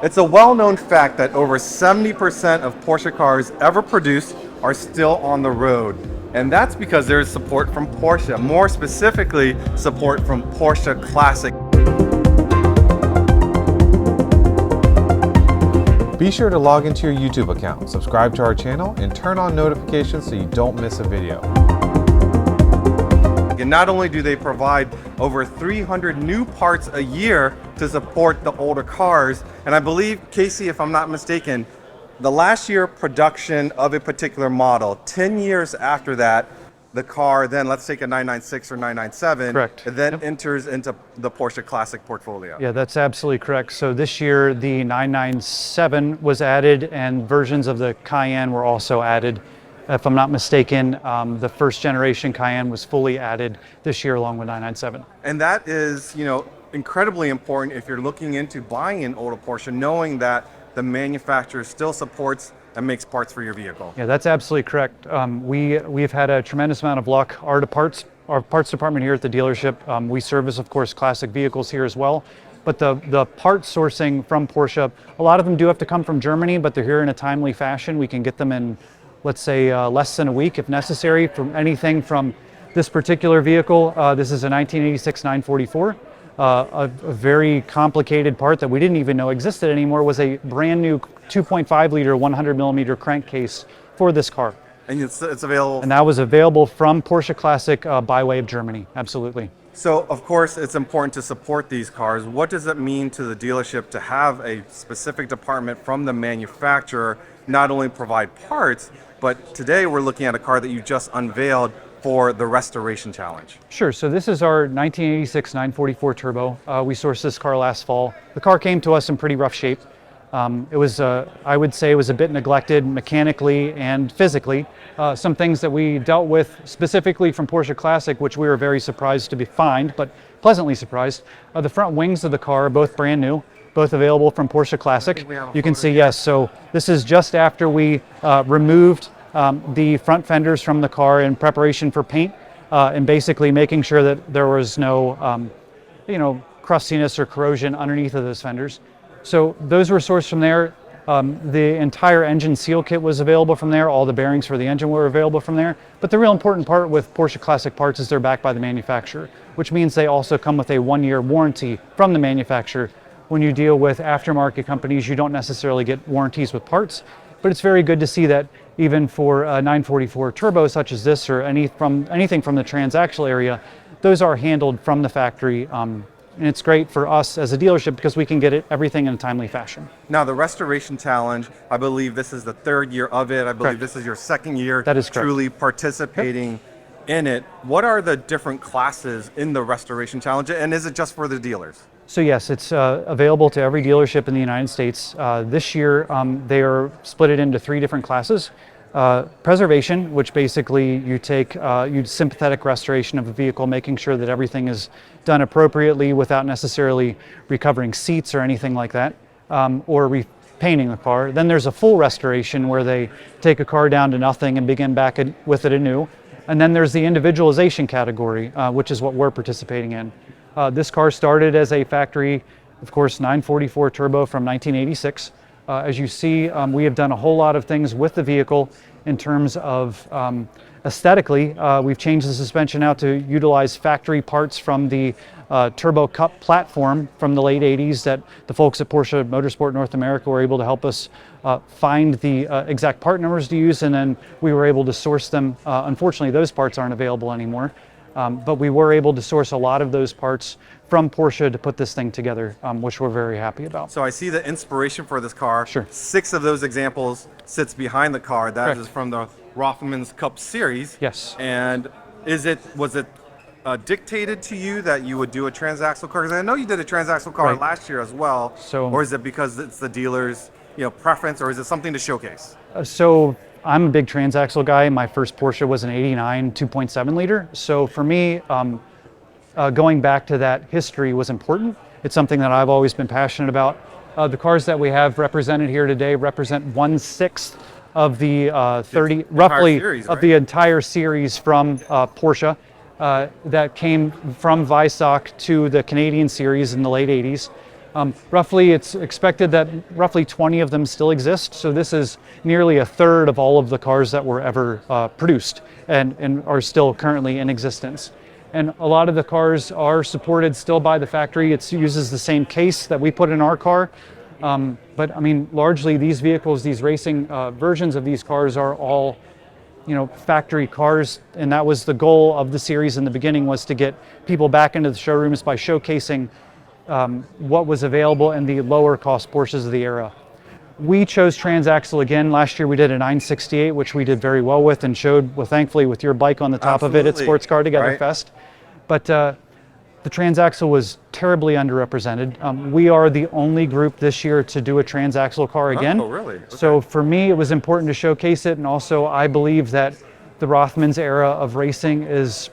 It's a well-known fact that over 70% of Porsche cars ever produced are still on the road. And that's because there is support from Porsche, more specifically, support from Porsche Classic. Be sure to log into your YouTube account, subscribe to our channel, and turn on notifications so you don't miss a video. And not only do they provide over 300 new parts a year to support the older cars, and I believe, Casey, if I'm not mistaken, the last year production of a particular model, 10 years after that, the car then, let's take a 996 or 997, correct. It then enters into the Porsche Classic portfolio. Yeah, that's absolutely correct. So this year the 997 was added and versions of the Cayenne were also added. If I'm not mistaken, the first generation Cayenne was fully added this year along with 997. And that is, incredibly important if you're looking into buying an older Porsche, knowing that the manufacturer still supports and makes parts for your vehicle. Yeah, that's absolutely correct. We've had a tremendous amount of luck. Our parts department here at the dealership, we service, of course, classic vehicles here as well. But the part sourcing from Porsche, a lot of them do have to come from Germany, but they're here in a timely fashion. We can get them in, let's say, less than a week if necessary, from anything from this particular vehicle. This is a 1986 944. A very complicated part that we didn't even know existed anymore was a brand new 2.5 liter 100 millimeter crankcase for this car. And it's available? And that was available from Porsche Classic by way of Germany, absolutely. So, of course, it's important to support these cars. What does it mean to the dealership to have a specific department from the manufacturer not only provide parts, but today we're looking at a car that you just unveiled for the Restoration Challenge? Sure, so this is our 1986 944 Turbo. We sourced this car last fall. The car came to us in pretty rough shape. It was, I would say, it was a bit neglected mechanically and physically. Some things that we dealt with specifically from Porsche Classic, which we were very surprised to find, but pleasantly surprised. The front wings of the car are both brand new, both available from Porsche Classic. You can see, yes, so this is just after we removed the front fenders from the car in preparation for paint, and basically making sure that there was no, crustiness or corrosion underneath of those fenders. So those were sourced from there. The entire engine seal kit was available from there. All the bearings for the engine were available from there. But the real important part with Porsche Classic parts is they're backed by the manufacturer, which means they also come with a 1-year warranty from the manufacturer. When you deal with aftermarket companies, you don't necessarily get warranties with parts, but it's very good to see that even for a 944 Turbo such as this or anything from the transactional area, those are handled from the factory. And it's great for us as a dealership because we can get everything in a timely fashion. Now, the Restoration Challenge, I believe this is the 3rd year of it. I believe this is your 2nd year that is truly participating in it. What are the different classes in the Restoration Challenge, and is it just for the dealers? So yes, it's available to every dealership in the United States. This year, they are split it into 3 different classes. Preservation, which basically you take sympathetic restoration of a vehicle, making sure that everything is done appropriately without necessarily recovering seats or anything like that, or repainting the car. Then there's a full restoration where they take a car down to nothing and begin back with it anew. And then there's the individualization category, which is what we're participating in. This car started as a factory, of course, 944 Turbo from 1986. As you see, we have done a whole lot of things with the vehicle in terms of aesthetically. We've changed the suspension out to utilize factory parts from the Turbo Cup platform from the late 80s that the folks at Porsche Motorsport North America were able to help us find the exact part numbers to use, and then we were able to source them. Unfortunately, those parts aren't available anymore. But we were able to source a lot of those parts from Porsche to put this thing together, which we're very happy about. So I see the inspiration for this car. Sure. 6 of those examples sits behind the car. That is from the Rothmans Cup series. Yes. And was it dictated to you that you would do a transaxle car? Because I know you did a transaxle car last year as well. Or is it because it's the dealer's preference, or is it something to showcase? So I'm a big transaxle guy. My first Porsche was an 89 2.7 liter. So for me, going back to that history was important. It's something that I've always been passionate about. The cars that we have represented here today represent 1/6 of the 30, roughly, series, of the entire series from Porsche that came from Weissach to the Canadian series in the late 80s. Roughly, it's expected that roughly 20 of them still exist. So this is nearly a third of all of the cars that were ever produced and are still currently in existence. And a lot of the cars are supported still by the factory. It uses the same case that we put in our car. But I mean, largely these vehicles, these racing versions of these cars are all, factory cars. And that was the goal of the series in the beginning, was to get people back into the showrooms by showcasing what was available in the lower cost Porsches of the era. We chose transaxle again. Last year we did a 968, which we did very well with and showed, well, thankfully, with your bike on the top of it at Sports Car Together Right. Fest. But the transaxle was terribly underrepresented. We are the only group this year to do a transaxle car again. Oh, really? Okay. So for me, it was important to showcase it. And also, I believe that the Rothmans era of racing is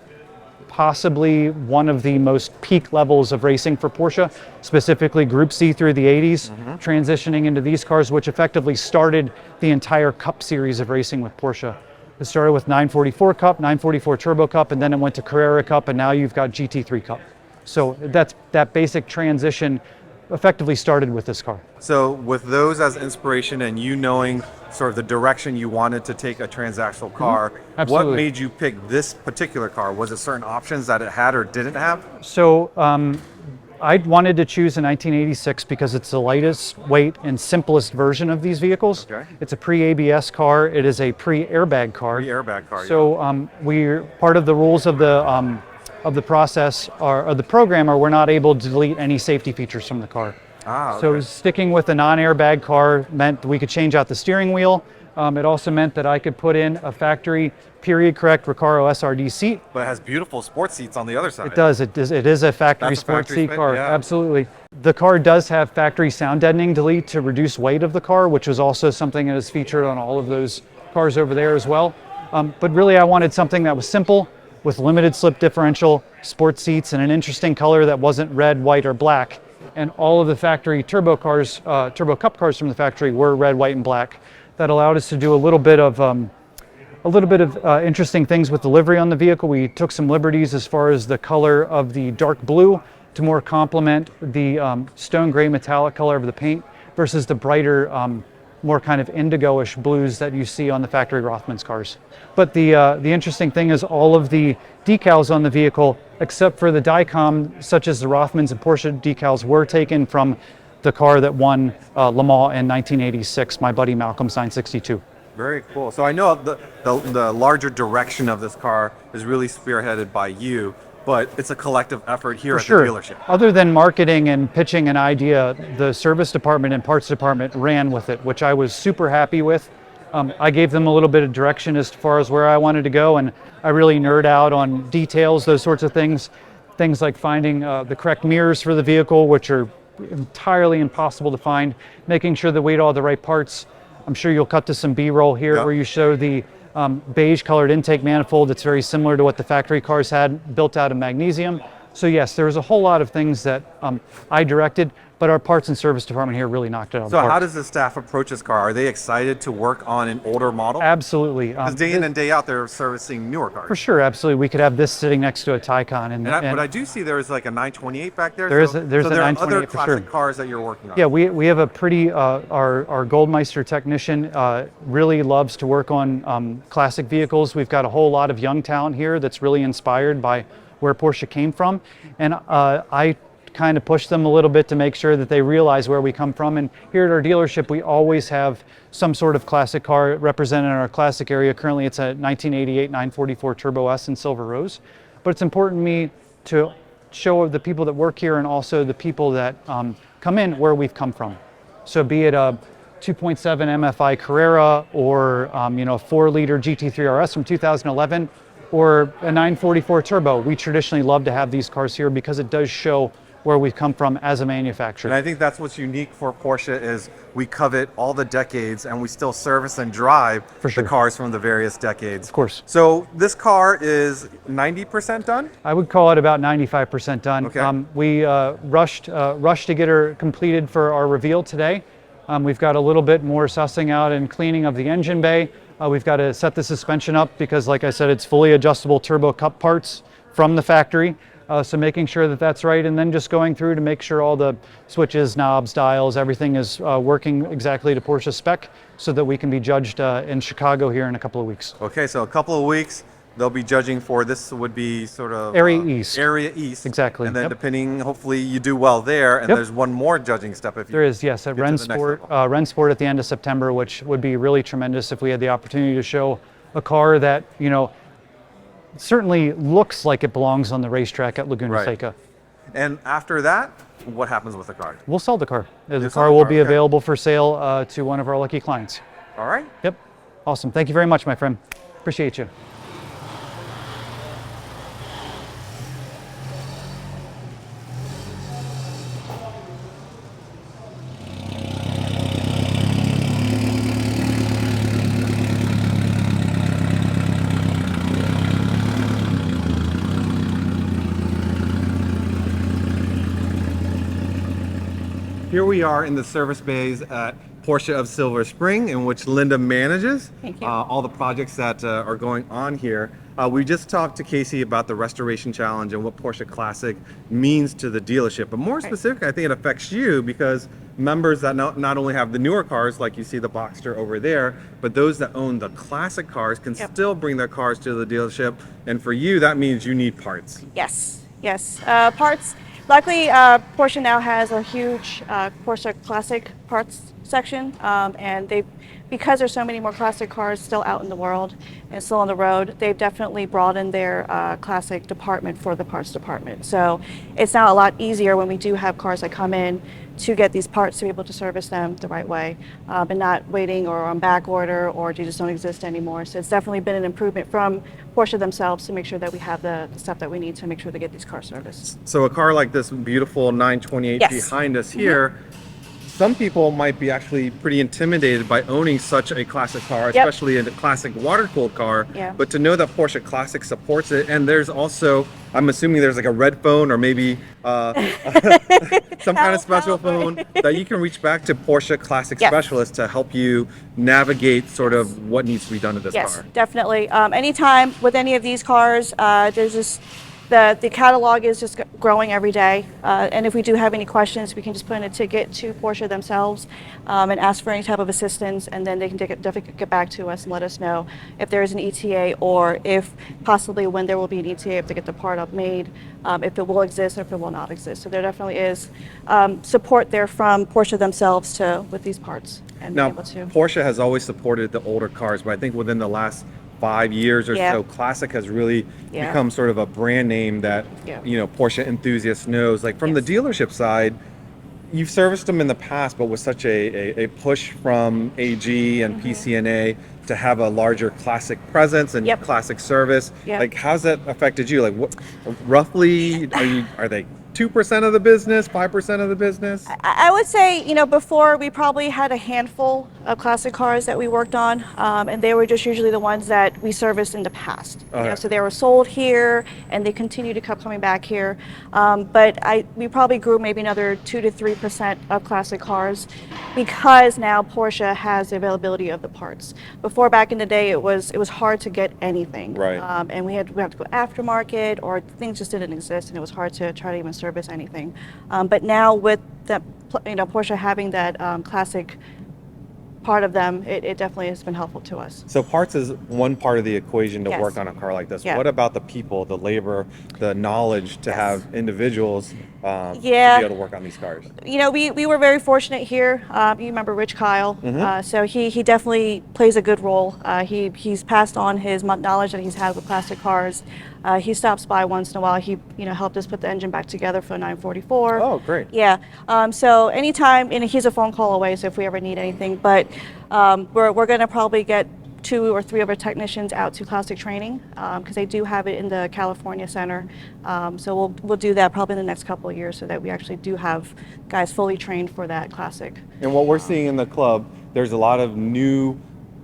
possibly one of the most peak levels of racing for Porsche, specifically Group C through the 80s, transitioning into these cars, which effectively started the entire Cup series of racing with Porsche. It started with 944 Cup, 944 Turbo Cup, and then it went to Carrera Cup, and now you've got GT3 Cup. So that basic transition effectively started with this car. So with those as inspiration and you knowing sort of the direction you wanted to take a transaxle car, Absolutely. what made you pick this particular car? Was it certain options that it had or didn't have? So I wanted to choose a 1986 because it's the lightest weight and simplest version of these vehicles. Okay. It's a pre-ABS car. It is a pre-airbag car. Airbag car. So we're part of the rules of the process of the program are we're not able to delete any safety features from the car. So sticking with a non-airbag car meant we could change out the steering wheel. It also meant that I could put in a factory period correct Recaro SRD seat. But it has beautiful sports seats on the other side. It does. It is a factory That's a sports factory seat spec, car. yeah. Absolutely. The car does have factory sound deadening delete to reduce weight of the car, which was also something that is featured on all of those cars over there as well. But really, I wanted something that was simple, with limited slip differential, sports seats, and an interesting color that wasn't red, white, or black. And all of the factory turbo cup cars from the factory were red, white, and black. That allowed us to do a little bit of interesting things with the livery on the vehicle. We took some liberties as far as the color of the dark blue to more complement the stone gray metallic color of the paint versus the brighter, more kind of indigo-ish blues that you see on the factory Rothmans cars. But the interesting thing is all of the decals on the vehicle, except for the Dicom, such as the Rothmans and Porsche decals, were taken from the car that won Le Mans in 1986, my buddy Malcolm's 962. Very cool. So I know the larger direction of this car is really spearheaded by you, but it's a collective effort here at the dealership. Other than marketing and pitching an idea, the service department and parts department ran with it, which I was super happy with. I gave them a little bit of direction as far as where I wanted to go, and I really nerd out on details, those sorts of things. Things like finding the correct mirrors for the vehicle, which are entirely impossible to find, making sure that we had all the right parts. I'm sure you'll cut to some B-roll here where you show the beige colored intake manifold that's very similar to what the factory cars had, built out of magnesium. So yes, there was a whole lot of things that I directed, but our parts and service department here really knocked it out of the park. So how does the staff approach this car? Are they excited to work on an older model? Absolutely. Because day in and day out, they're servicing newer cars. For sure, absolutely. We could have this sitting next to a Taycan. But I do see there's like a 928 back there. There's so a there are 928 other for sure. classic cars that you're working on. Yeah, we have a pretty, our Goldmeister technician really loves to work on classic vehicles. We've got a whole lot of young talent here that's really inspired by where Porsche came from. And I kind of push them a little bit to make sure that they realize where we come from. And here at our dealership, we always have some sort of classic car represented in our classic area. Currently, it's a 1988 944 Turbo S in Silver Rose. But it's important to me to show the people that work here and also the people that come in where we've come from. So be it a 2.7 MFI Carrera or a 4-liter GT3 RS from 2011 or a 944 Turbo. We traditionally love to have these cars here because it does show where we've come from as a manufacturer. And I think that's what's unique for Porsche is we covet all the decades and we still service and drive the cars from the various decades. Of course. So this car is 90% done? I would call it about 95% done. Okay. We rushed to get her completed for our reveal today. We've got a little bit more sussing out and cleaning of the engine bay. We've got to set the suspension up because, like I said, it's fully adjustable turbo cup parts from the factory. So making sure that that's right, and then just going through to make sure all the switches, knobs, dials, everything is working exactly to Porsche spec, so that we can be judged in Chicago here in a couple of weeks. Okay, so a couple of weeks, they'll be judging for, this would be sort of Area East. Area East. Exactly. And then Yep. depending, hopefully you do well there, and Yep. there's one more judging step if you There is, yes, at get to the next Rennsport, level. Rennsport at the end of September, which would be really tremendous if we had the opportunity to show a car that, you know, certainly looks like it belongs on the racetrack at Laguna Right. Seca. And after that, what happens with the car? We'll sell the car. The sell car the will car, be okay. available for sale to one of our lucky clients. All right. Yep. Awesome. Thank you very much, my friend. Appreciate you. Here we are in the service bays at Porsche of Silver Spring, in which Linda manages Thank you. all the projects that are going on here. We just talked to Casey about the Restoration Challenge and what Porsche Classic means to the dealership. But more specifically, I think it affects you, because members that not only have the newer cars, like you see the Boxster over there, but those that own the classic cars can Yep. still bring their cars to the dealership. And for you, that means you need parts. Yes, yes. Parts. Luckily, Porsche now has a huge Porsche Classic parts section, and because there's so many more classic cars still out in the world and still on the road, they've definitely broadened their classic department for the parts department. So it's now a lot easier when we do have cars that come in to get these parts to be able to service them the right way, and not waiting or on back order, or they just don't exist anymore. So it's definitely been an improvement from Porsche themselves to make sure that we have the stuff that we need to make sure to get these cars serviced. So a car like this beautiful 928 Yes. behind us here, some people might be actually pretty intimidated by owning such a classic car, Yep. especially a classic water-cooled car. Yeah. But to know that Porsche Classic supports it, and there's also, I'm assuming there's like a red phone or maybe some kind of special phone that you can reach back to Porsche Classic Yes. specialists to help you navigate sort of what needs to be done to this Yes, car. definitely. Anytime with any of these cars, there's just the catalog is just growing every day. And if we do have any questions, we can just put in a ticket to Porsche themselves and ask for any type of assistance, and then they can definitely get back to us and let us know if there is an ETA, or if possibly when there will be an ETA, if they get the part up made, if it will exist or if it will not exist. So there definitely is support there from Porsche themselves with these parts and Now, being able to. Porsche has always supported the older cars, but I think within the last 5 years or Yeah. so, Classic has really Yeah. become sort of a brand name that Yeah. Porsche enthusiasts knows. Like from the dealership side, you've serviced them in the past, but with such a push from AG and PCNA to have a larger Classic presence and Yep. Classic service. Yep. Like, how's that affected you? Like, what roughly are they 2% of the business, 5% of the business? I would say, before we probably had a handful of classic cars that we worked on, and they were just usually the ones that we serviced in the past. Okay. So they were sold here, and they continue to keep coming back here. But we probably grew maybe another 2 to 3% of classic cars, because now Porsche has the availability of the parts. Before, back in the day, it was hard to get anything, Right. and we had to go aftermarket, or things just didn't exist, and it was hard to try to even service anything. But now with the Porsche having that classic part of them, it definitely has been helpful to us. So parts is one part of the equation to Yes. work on a car like this. Yeah. What about the people, the labor, the knowledge to Yes. have individuals to Yeah. be able to work on these cars? We were very fortunate here. You remember Rich Kyle, so he definitely plays a good role. He's passed on his knowledge that he's had with plastic cars. He stops by once in a while. He helped us put the engine back together for the 944. Oh, great. Yeah. So anytime, and he's a phone call away. So if we ever need anything, but we're going to probably get 2 or 3 of our technicians out to classic training, because they do have it in the California Center. So we'll do that probably in the next couple of years, so that we actually do have guys fully trained for that classic. And what we're seeing in the club, there's a lot of new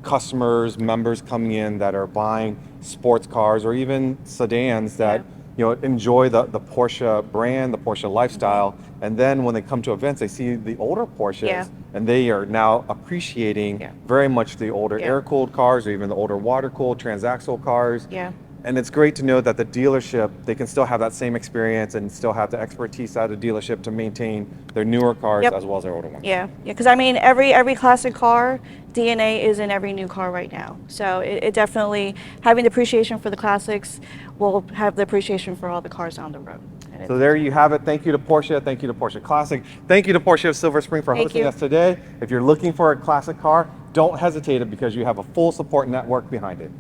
customers, members coming in that are buying sports cars or even sedans that enjoy the Porsche brand, the Porsche lifestyle, and then when they come to events, they see the older Porsches, Yeah. and they are now appreciating Yeah. very much the older Yeah. air-cooled cars, or even the older water-cooled transaxle cars. Yeah. And it's great to know that the dealership, they can still have that same experience and still have the expertise at a dealership to maintain their newer cars Yep. as well as their older ones. Yeah, because I mean, every classic car DNA is in every new car right now. So it definitely, having the appreciation for the classics will have the appreciation for all the cars on the road. And So there you have it. Thank you to Porsche. Thank you to Porsche Classic. Thank you to Porsche Silver Spring for Thank hosting you. us today. If you're looking for a classic car, don't hesitate because you have a full support network behind it.